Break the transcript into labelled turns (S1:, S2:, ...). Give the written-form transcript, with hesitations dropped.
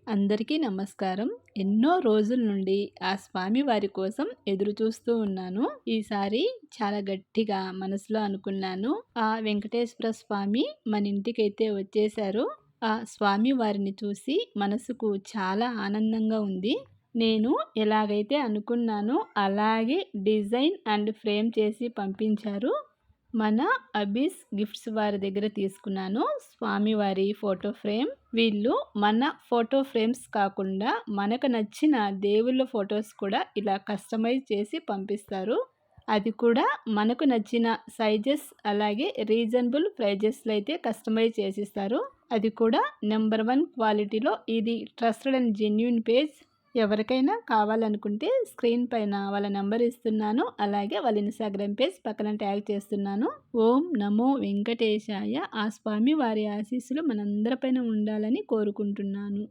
S1: అందరికీ నమస్కారం. ఎన్నో రోజుల నుండి ఆ స్వామి వారి కోసం ఎదురు చూస్తూ ఉన్నాను. ఈసారి చాలా గట్టిగా మనసులో అనుకున్నాను. ఆ వెంకటేశ్వర స్వామి మన ఇంటికైతే వచ్చేశారు. ఆ స్వామి వారిని చూసి మనసుకు చాలా ఆనందంగా ఉంది. నేను ఎలాగైతే అనుకున్నానో అలాగే డిజైన్ అండ్ ఫ్రేమ్ చేసి పంపించారు. మన అబీస్ గిఫ్ట్స్ వారి దగ్గర తీసుకున్నాను స్వామివారి ఫోటో ఫ్రేమ్. వీళ్ళు మన ఫోటో ఫ్రేమ్స్ కాకుండా మనకు నచ్చిన దేవుళ్ళ ఫొటోస్ కూడా ఇలా కస్టమైజ్ చేసి పంపిస్తారు. అది కూడా మనకు నచ్చిన సైజెస్ అలాగే రీజనబుల్ ప్రైజెస్లో అయితే కస్టమైజ్ చేసిస్తారు. అది కూడా నెంబర్ 1 క్వాలిటీలో. ఇది ట్రస్టెడ్ అండ్ జెన్యూన్ పేజ్. ఎవరికైనా కావాలనుకుంటే స్క్రీన్ పైన వాళ్ళ నెంబర్ ఇస్తున్నాను. అలాగే వాళ్ళ ఇన్స్టాగ్రామ్ పేజ్ పక్కన ట్యాగ్ చేస్తున్నాను. ఓం నమో వెంకటేశాయ. ఆ స్వామి వారి ఆశీస్సులు మనందరిపైన ఉండాలని కోరుకుంటున్నాను.